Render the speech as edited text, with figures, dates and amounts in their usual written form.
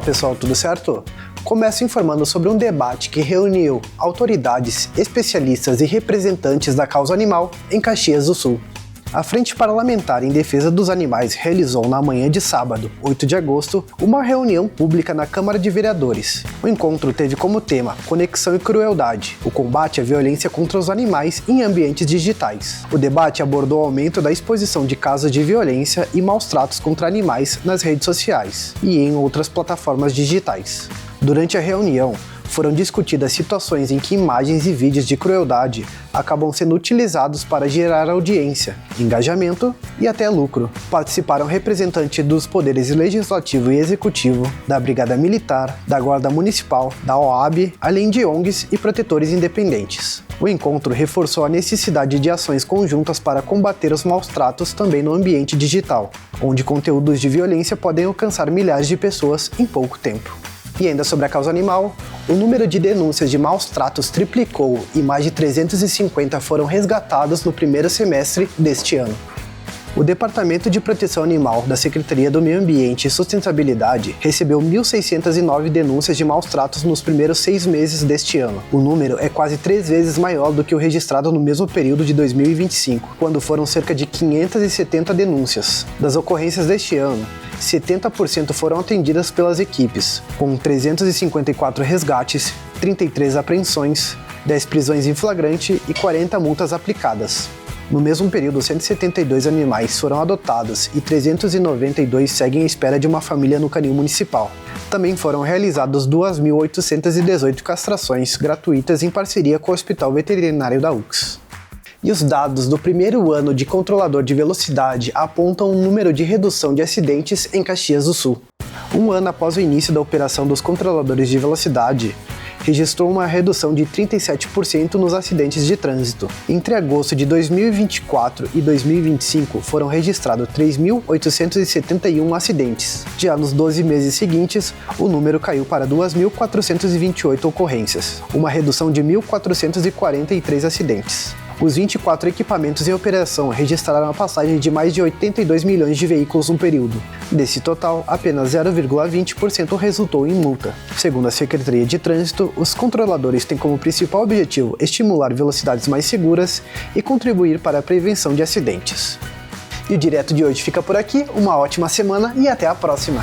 pessoal, tudo certo? Começo informando sobre um debate que reuniu autoridades, especialistas e representantes da causa animal em Caxias do Sul. A Frente Parlamentar em Defesa dos Animais realizou na manhã de sábado, 8 de agosto, uma reunião pública na Câmara de Vereadores. O encontro teve como tema Conexão e Crueldade, o combate à violência contra os animais em ambientes digitais. O debate abordou o aumento da exposição de casos de violência e maus tratos contra animais nas redes sociais e em outras plataformas digitais. Durante a reunião, foram discutidas situações em que imagens e vídeos de crueldade acabam sendo utilizados para gerar audiência, engajamento e até lucro. Participaram representantes dos poderes legislativo e executivo, da Brigada Militar, da Guarda Municipal, da OAB, além de ONGs e protetores independentes. O encontro reforçou a necessidade de ações conjuntas para combater os maus tratos também no ambiente digital, onde conteúdos de violência podem alcançar milhares de pessoas em pouco tempo. E ainda sobre a causa animal, o número de denúncias de maus tratos triplicou e mais de 350 foram resgatados no primeiro semestre deste ano. O Departamento de Proteção Animal da Secretaria do Meio Ambiente e Sustentabilidade recebeu 1.609 denúncias de maus tratos nos primeiros 6 meses deste ano. O número é quase 3 vezes maior do que o registrado no mesmo período de 2025, quando foram cerca de 570 denúncias. Das ocorrências deste ano, 70% foram atendidas pelas equipes, com 354 resgates, 33 apreensões, 10 prisões em flagrante e 40 multas aplicadas. No mesmo período, 172 animais foram adotados e 392 seguem à espera de uma família no canil municipal. Também foram realizadas 2.818 castrações gratuitas em parceria com o Hospital Veterinário da UX. E os dados do primeiro ano de controlador de velocidade apontam um número de redução de acidentes em Caxias do Sul. Um ano após o início da operação dos controladores de velocidade, registrou uma redução de 37% nos acidentes de trânsito. Entre agosto de 2024 e 2025 foram registrados 3.871 acidentes. Já nos 12 meses seguintes, o número caiu para 2.428 ocorrências, uma redução de 1.443 acidentes. Os 24 equipamentos em operação registraram a passagem de mais de 82 milhões de veículos no período. Desse total, apenas 0,20% resultou em multa. Segundo a Secretaria de Trânsito, os controladores têm como principal objetivo estimular velocidades mais seguras e contribuir para a prevenção de acidentes. E o Direto de hoje fica por aqui, uma ótima semana e até a próxima!